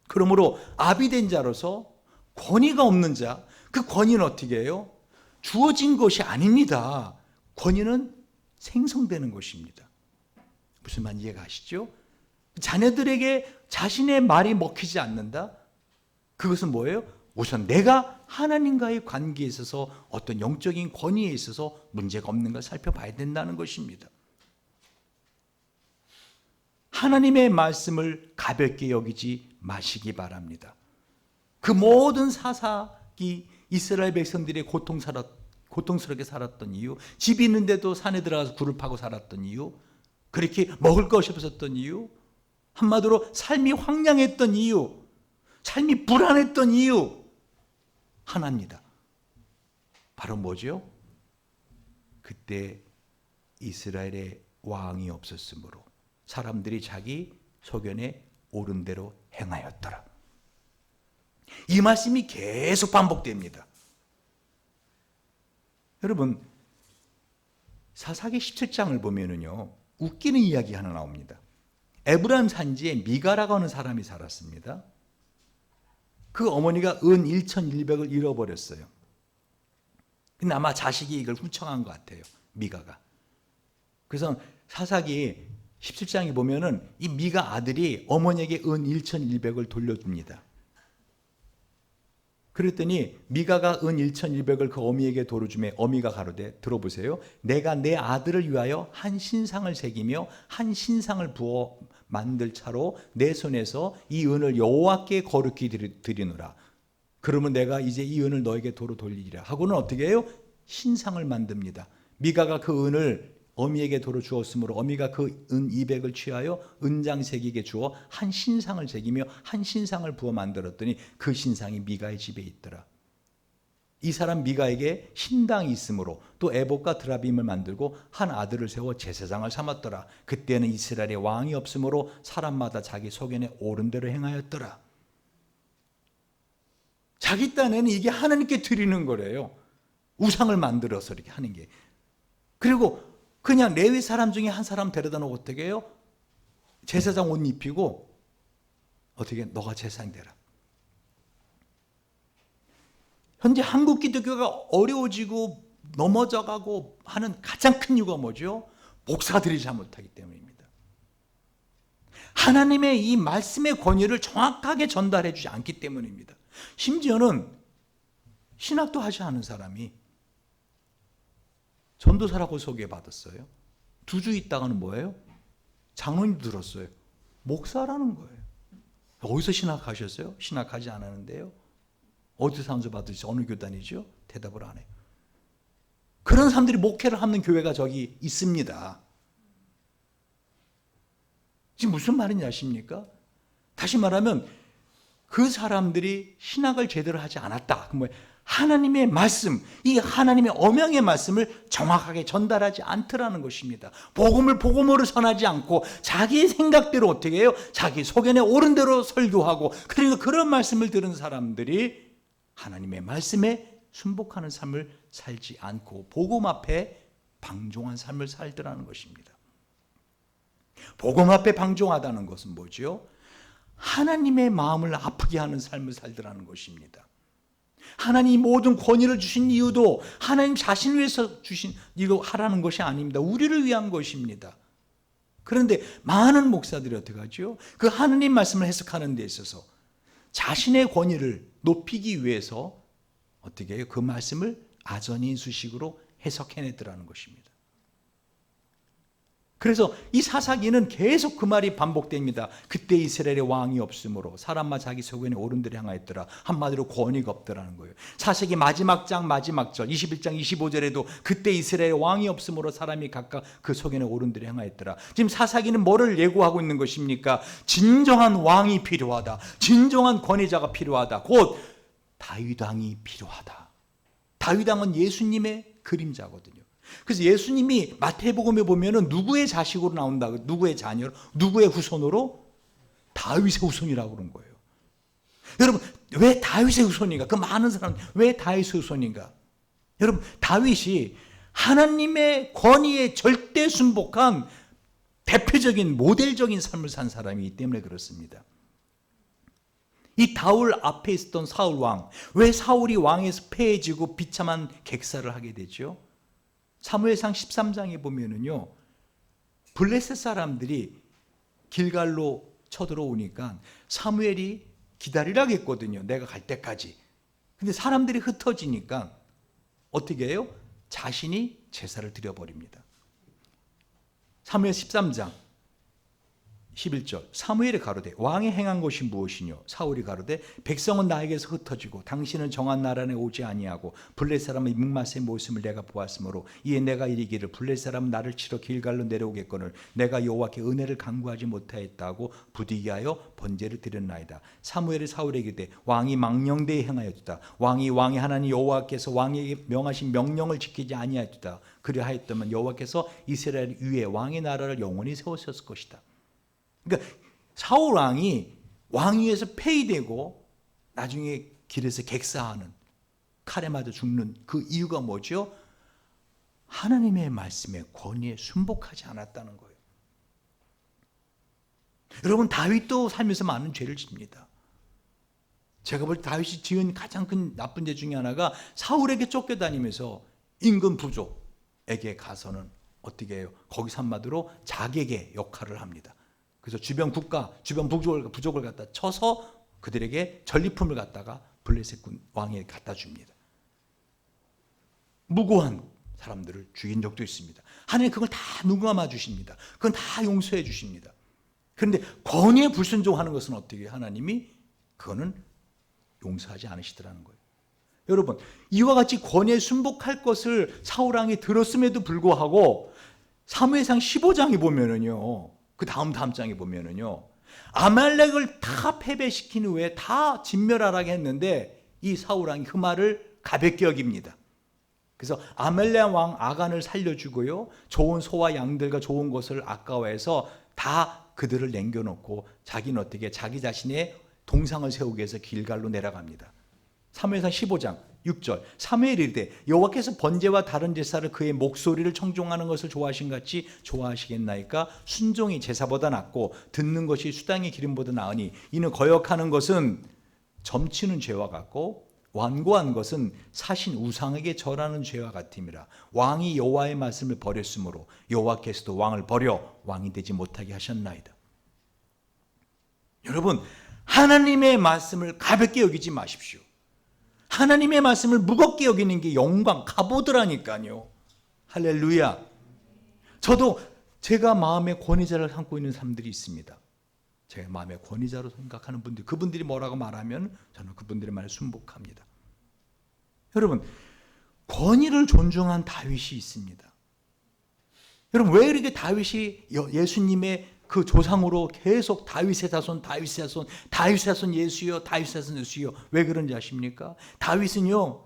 A: 그러므로 아비된 자로서 권위가 없는 자, 그 권위는 어떻게 해요? 주어진 것이 아닙니다. 권위는 생성되는 것입니다. 무슨 말인지 이해가 가시죠? 자녀들에게 자신의 말이 먹히지 않는다? 그것은 뭐예요? 우선 내가 하나님과의 관계에 있어서 어떤 영적인 권위에 있어서 문제가 없는가 살펴봐야 된다는 것입니다. 하나님의 말씀을 가볍게 여기지 마시기 바랍니다. 그 모든 사사기 이스라엘 백성들이 고통스럽게 살았던 이유, 집이 있는데도 산에 들어가서 굴을 파고 살았던 이유, 그렇게 먹을 것이 없었던 이유, 한마디로 삶이 황량했던 이유, 삶이 불안했던 이유 하나입니다. 바로 뭐죠? 그때 이스라엘의 왕이 없었으므로 사람들이 자기 소견에 옳은 대로 행하였더라. 이 말씀이 계속 반복됩니다. 여러분, 사사기 17장을 보면은요, 웃기는 이야기 하나 나옵니다. 에브라임 산지에 미가라고 하는 사람이 살았습니다. 그 어머니가 은 1,100을 잃어버렸어요. 근데 아마 자식이 이걸 훔쳐간 것 같아요, 미가가. 그래서 사사기 17장에 보면은 이 미가 아들이 어머니에게 은 1,100을 돌려줍니다. 그랬더니 미가가 은 1,100을 그 어미에게 도로주매 어미가 가로되, 들어보세요. 내가 내 아들을 위하여 한 신상을 새기며 한 신상을 부어 만들 차로 내 손에서 이 은을 여호와께 거룩히 드리노라. 그러면 내가 이제 이 은을 너에게 도로 돌리리라 하고는 어떻게 해요? 신상을 만듭니다. 미가가 그 은을 어미에게 도로 주었으므로 어미가 그 은 200을 취하여 은장새기게 주어 한 신상을 새기며 한 신상을 부어 만들었더니 그 신상이 미가의 집에 있더라. 이 사람 미가에게 신당이 있으므로 또 에봇과 드라빔을 만들고 한 아들을 세워 제사장을 삼았더라. 그때는 이스라엘에 왕이 없으므로 사람마다 자기 소견에 옳은 대로 행하였더라. 자기 딴에는 이게 하나님께 드리는 거래요. 우상을 만들어서 이렇게 하는 게. 그리고 그냥 레위 사람 중에 한 사람 데려다 놓고 어떻게 해요? 제사장 옷 입히고 어떻게 너가 제사장 되라. 현재 한국 기독교가 어려워지고 넘어져가고 하는 가장 큰 이유가 뭐죠? 목사들이 잘못하기 때문입니다. 하나님의 이 말씀의 권위를 정확하게 전달해 주지 않기 때문입니다. 심지어는 신학도 하지 않은 사람이 전도사라고 소개받았어요. 2주 있다가는 뭐예요? 장로님 들었어요. 목사라는 거예요. 어디서 신학하셨어요? 신학하지 않았는데요. 어디서 산소 받으시죠? 어느 교단이죠? 대답을 안 해요. 그런 사람들이 목회를 하는 교회가 저기 있습니다. 지금 무슨 말인지 아십니까? 다시 말하면 그 사람들이 신학을 제대로 하지 않았다. 하나님의 말씀, 이 하나님의 엄명의 말씀을 정확하게 전달하지 않더라는 것입니다. 복음을 복음으로 전하지 않고 자기의 생각대로 어떻게 해요? 자기 소견에 옳은 대로 설교하고, 그러니까 그런 말씀을 들은 사람들이 하나님의 말씀에 순복하는 삶을 살지 않고 복음 앞에 방종한 삶을 살더라는 것입니다. 복음 앞에 방종하다는 것은 뭐죠? 하나님의 마음을 아프게 하는 삶을 살더라는 것입니다. 하나님이 모든 권위를 주신 이유도 하나님 자신을 위해서 주신, 이거 하라는 것이 아닙니다. 우리를 위한 것입니다. 그런데 많은 목사들이 어떻게 하죠? 그 하나님 말씀을 해석하는 데 있어서 자신의 권위를 높이기 위해서 어떻게 해요? 그 말씀을 아전인수식으로 해석해내더라는 것입니다. 그래서 이 사사기는 계속 그 말이 반복됩니다. 그때 이스라엘의 왕이 없으므로 사람만 자기 소견에 옳은 대로 행하였더라. 한마디로 권위가 없더라는 거예요. 사사기 마지막 장 마지막 절 21장 25절에도 그때 이스라엘의 왕이 없으므로 사람이 각각 그 소견에 옳은 대로 행하였더라. 지금 사사기는 뭐를 예고하고 있는 것입니까? 진정한 왕이 필요하다. 진정한 권위자가 필요하다. 곧 다윗 왕이 필요하다. 다윗 왕은 예수님의 그림자거든요. 그래서 예수님이 마태복음에 보면은 누구의 자식으로 나온다, 누구의 자녀로, 누구의 후손으로? 다윗의 후손이라고 그런 거예요. 여러분, 왜 다윗의 후손인가? 그 많은 사람 왜 다윗의 후손인가? 여러분, 다윗이 하나님의 권위에 절대 순복한 대표적인 모델적인 삶을 산 사람이기 때문에 그렇습니다. 이 다울 앞에 있었던 사울 왕, 왜 사울이 왕에서 패해지고 비참한 객사를 하게 되죠? 사무엘상 13장에 보면은요, 블레셋 사람들이 길갈로 쳐들어오니까 사무엘이 기다리라고 했거든요. 내가 갈 때까지. 근데 사람들이 흩어지니까 어떻게 해요? 자신이 제사를 드려버립니다. 사무엘 13장 11절 사무엘이 가로되 왕이 행한 것이 무엇이뇨? 사울이 가로되 백성은 나에게서 흩어지고 당신은 정한 나라에 오지 아니하고 블레 사람의 mikmas의 모습을 내가 보았으므로 이에 내가 이르기를 블레 사람은 나를 치러 길갈로 내려오겠거늘 내가 여호와께 은혜를 간구하지 못하였다고 부디기하여 번제를 드렸나이다. 사무엘이 사울에게 이르되 왕이 망령되이 행하였다. 왕이 하나님 여호와께서 왕에게 명하신 명령을 지키지 아니하였다. 그리하였다면 여호와께서 이스라엘 위에 왕의 나라를 영원히 세우셨을 것이다. 그러니까 사울 왕이 왕위에서 폐위되고 나중에 길에서 객사하는, 칼에 맞아 죽는 그 이유가 뭐죠? 하나님의 말씀에 권위에 순복하지 않았다는 거예요. 여러분, 다윗도 살면서 많은 죄를 집니다. 제가 볼 때 다윗이 지은 가장 큰 나쁜 죄 중에 하나가 사울에게 쫓겨다니면서 임금 부족에게 가서는 어떻게 해요? 거기서 한마디로 자객의 역할을 합니다. 그래서 주변 국가, 주변 부족을 갖다 쳐서 그들에게 전리품을 갖다가 블레셋 왕에게 갖다 줍니다. 무고한 사람들을 죽인 적도 있습니다. 하나님 그걸 다 눈감아 주십니다. 그건 다 용서해 주십니다. 그런데 권위에 불순종하는 것은 어떻게 해요? 하나님이 그거는 용서하지 않으시더라는 거예요. 여러분, 이와 같이 권위에 순복할 것을 사울 왕이 들었음에도 불구하고 사무엘상 15장에 보면은요, 그 다음 장에 보면은요, 아말렉을 다 패배시킨 후에 다 진멸하라고 했는데 이 사울 왕이 그 말을 가볍게 여깁니다. 그래서 아말렉 왕 아간을 살려주고요, 좋은 소와 양들과 좋은 것을 아까워해서 다 그들을 남겨놓고 자기는 어떻게 자기 자신의 동상을 세우기 위해서 길갈로 내려갑니다. 사무엘상 15장 6절 사무엘이 이르되 여호와께서 번제와 다른 제사를 그의 목소리를 청종하는 것을 좋아하신 같이 좋아하시겠나이까? 순종이 제사보다 낫고 듣는 것이 수당의 기름보다 나으니 이는 거역하는 것은 점치는 죄와 같고 완고한 것은 사신 우상에게 절하는 죄와 같음이라. 왕이 여호와의 말씀을 버렸으므로 여호와께서도 왕을 버려 왕이 되지 못하게 하셨나이다. 여러분, 하나님의 말씀을 가볍게 여기지 마십시오. 하나님의 말씀을 무겁게 여기는 게 영광, 갑오드라니까요. 할렐루야. 저도 제가 마음의 권위자를 삼고 있는 사람들이 있습니다. 제 마음의 권위자로 생각하는 분들, 그분들이 뭐라고 말하면 저는 그분들의 말에 순복합니다. 여러분, 권위를 존중한 다윗이 있습니다. 여러분, 왜 이렇게 다윗이 예수님의 그 조상으로 계속 다윗의 자손, 다윗의 자손, 다윗의 자손 예수여, 다윗의 자손 예수여, 왜 그런지 아십니까? 다윗은요,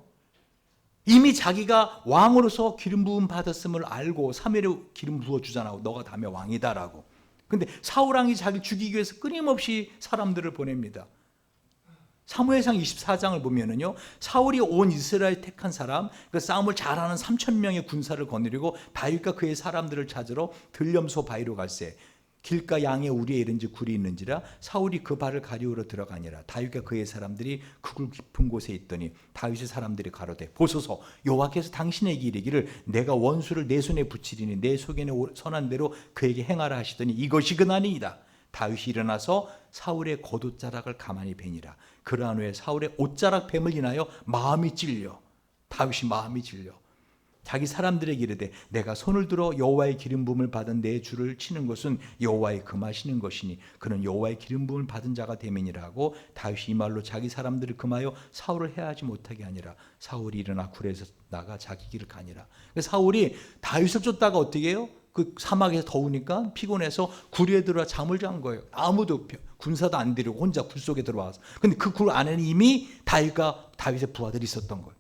A: 이미 자기가 왕으로서 기름 부음 받았음을 알고 3일에 기름 부어 주잖아. 너가 다음에 왕이다라고. 근데 사울 왕이 자기 죽이기 위해서 끊임없이 사람들을 보냅니다. 사무엘상 24장을 보면은요, 사울이 온 이스라엘 택한 사람, 그 싸움을 잘하는 3,000명의 군사를 거느리고 다윗과 그의 사람들을 찾으러 들염소 바위로 갈새 길가 양의 우리에 이른지 굴이 있는지라 사울이 그 발을 가리우러 들어가니라. 다윗과 그의 사람들이 그 굴 깊은 곳에 있더니 다윗의 사람들이 가로되 보소서 여호와께서 당신에게 이르기를 내가 원수를 내 손에 붙이리니 내 속에는 선한 대로 그에게 행하라 하시더니 이것이 그날이니이다. 다윗이 일어나서 사울의 겉옷자락을 가만히 베니라. 그러한 후에 사울의 옷자락 뱀을 인하여 마음이 찔려. 다윗이 마음이 질려 자기 사람들에게 이르되 내가 손을 들어 여호와의 기름 부음을 받은 내 주를 치는 것은 여호와의 금하시는 것이니 그는 여호와의 기름 부음을 받은 자가 되매니라 하고 다윗이 이 말로 자기 사람들을 금하여 사울을 해하지 못하게 하니라. 사울이 일어나 굴에서 나가 자기 길을 가니라. 사울이 다윗을 쫓다가 어떻게 해요? 그 사막에서 더우니까 피곤해서 굴에 들어와 잠을 잔 거예요. 아무도 군사도 안 데리고 혼자 굴 속에 들어와서. 근데 그 굴 안에는 이미 다윗의 부하들이 있었던 거예요.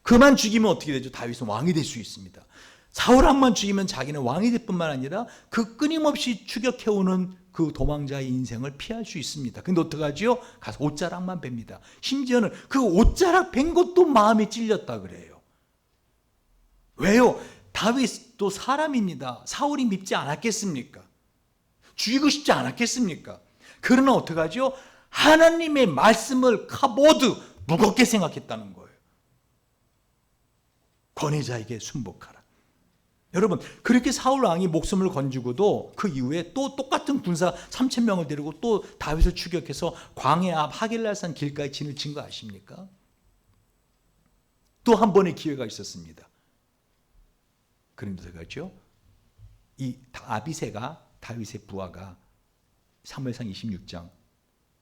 A: 그만 죽이면 어떻게 되죠? 다윗은 왕이 될 수 있습니다. 사울 왕만 죽이면 자기는 왕이 될 뿐만 아니라 그 끊임없이 추격해오는 그 도망자의 인생을 피할 수 있습니다. 근데 어떡하지요? 가서 옷자락만 뺍니다. 심지어는 그 옷자락 뺀 것도 마음이 찔렸다 그래요. 왜요? 다윗도 사람입니다. 사울이 밉지 않았겠습니까? 죽이고 싶지 않았겠습니까? 그러나 어떡하죠? 하나님의 말씀을 모두 무겁게 생각했다는 거예요. 권위자에게 순복하라. 여러분, 그렇게 사울 왕이 목숨을 건지고도 그 이후에 또 똑같은 군사 3,000명을 데리고 또 다윗을 추격해서 광야 앞 하길랄산 길가에 진을 친 거 아십니까? 또 한 번의 기회가 있었습니다. 그런데 가죠. 이 아비새가 다윗의 부하가 사무엘상 26장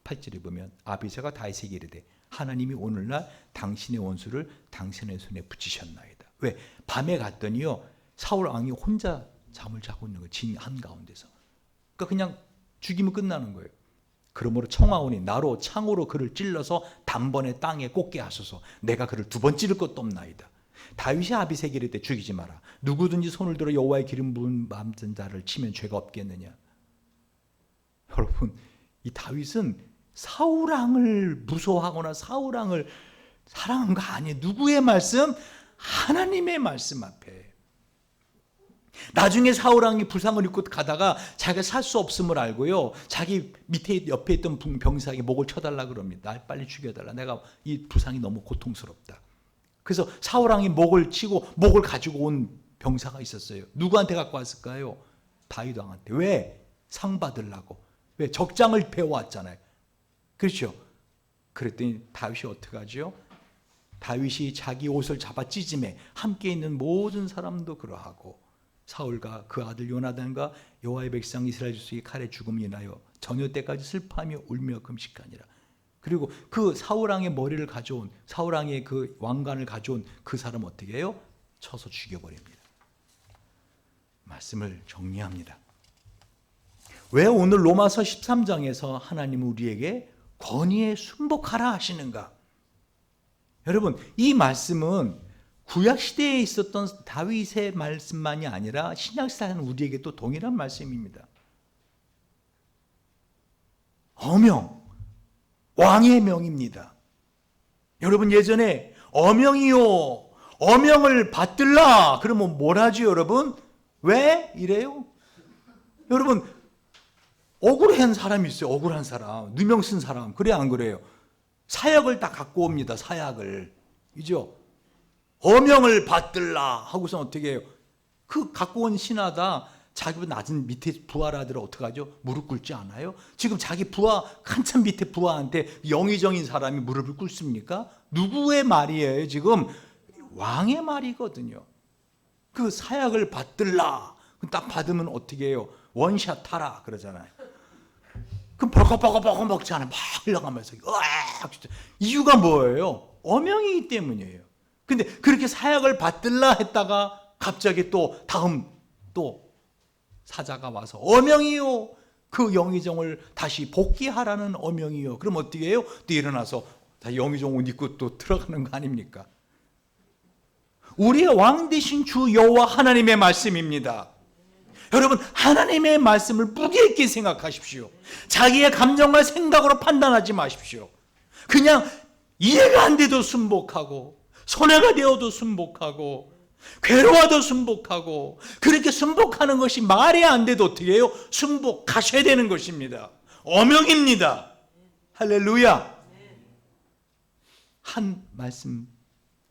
A: 8절에 보면 아비새가 다윗에게 이르되 하나님이 오늘날 당신의 원수를 당신의 손에 붙이셨나이다. 왜? 밤에 갔더니요 사울 왕이 혼자 잠을 자고 있는 거예요. 진 한가운데서. 그러니까 그냥 죽이면 끝나는 거예요. 그러므로 청하오니 나로 창으로 그를 찔러서 단번에 땅에 꽂게 하소서. 내가 그를 두 번 찌를 것도 없나이다. 다윗이 아비새에게 이르되 죽이지 마라. 누구든지 손을 들어 여호와의 기름 부은 받은 자를 치면 죄가 없겠느냐. 여러분, 이 다윗은 사울 왕을 무서워하거나 사울 왕을 사랑한 거 아니에요. 누구의 말씀? 하나님의 말씀 앞에. 나중에 사울 왕이 부상을 입고 가다가 자기가 살 수 없음을 알고요, 자기 밑에 옆에 있던 병사에게 목을 쳐달라 그럽니다. 날 빨리 죽여달라. 내가 이 부상이 너무 고통스럽다. 그래서 사울 왕이 목을 치고 목을 가지고 온 병사가 있었어요. 누구한테 갖고 왔을까요? 다윗 왕한테. 왜? 상 받으려고. 왜? 적장을 배워왔잖아요. 그렇죠? 그랬더니 다윗이 어떻게 하죠? 다윗이 자기 옷을 잡아 찢음에 함께 있는 모든 사람도 그러하고 사울과 그 아들 요나단과 여호와의 백성 이스라엘 족속이 칼에 죽음이 인하여 저녁 때까지 슬퍼하며 울며 금식하니라. 그리고 그 사울왕의 머리를 가져온, 사울왕의 그 왕관을 가져온 그 사람 어떻게 해요? 쳐서 죽여버립니다. 말씀을 정리합니다. 왜 오늘 로마서 13장에서 하나님은 우리에게 권위에 순복하라 하시는가? 여러분, 이 말씀은 구약시대에 있었던 다윗의 말씀만이 아니라 신약시대는 우리에게 또 동일한 말씀입니다. 어명, 왕의 명입니다. 여러분, 예전에 어명이요, 어명을 받들라 그러면 뭘 하죠 여러분? 왜 이래요? 여러분, 억울한 사람이 있어요. 억울한 사람, 누명 쓴 사람. 그래 안 그래요? 사약을 다 갖고 옵니다. 사약을. 이죠? 어명을 받들라 하고서 어떻게 해요? 그 갖고 온 신하다 자기보다 낮은 밑에 부하라들 어떡하죠? 무릎 꿇지 않아요? 지금 자기 부하, 한참 밑에 부하한테 영의정인 사람이 무릎을 꿇습니까? 누구의 말이에요? 지금 왕의 말이거든요. 그 사약을 받들라. 딱 받으면 어떻게 해요? 원샷 하라 그러잖아요. 그럼 벌컥벌컥 먹지 않아요. 막 흘러가면서 으악 진짜. 이유가 뭐예요? 어명이기 때문이에요. 근데 그렇게 사약을 받들라 했다가 갑자기 또 다음 또 사자가 와서 어명이요, 그 영의정을 다시 복귀하라는 어명이요. 그럼 어떻게 해요? 또 일어나서 다 영의정 옷 입고 또 들어가는 거 아닙니까? 우리의 왕 되신 주 여호와 하나님의 말씀입니다. 여러분, 하나님의 말씀을 무게 있게 생각하십시오. 자기의 감정과 생각으로 판단하지 마십시오. 그냥 이해가 안 돼도 순복하고, 손해가 되어도 순복하고, 괴로워도 순복하고, 그렇게 순복하는 것이 말이 안 돼도 어떻게 해요? 순복하셔야 되는 것입니다. 어명입니다. 할렐루야. 한 말씀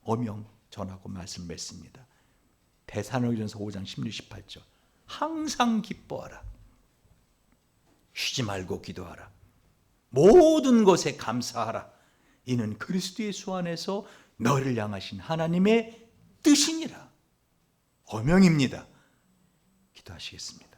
A: 어명 전하고 말씀 맺습니다. 데살로니가전서 5장 16, 18절. 항상 기뻐하라. 쉬지 말고 기도하라. 모든 것에 감사하라. 이는 그리스도 예수 안에서 너를 향하신 하나님의 뜻이니라. 어명입니다. 기도하시겠습니다.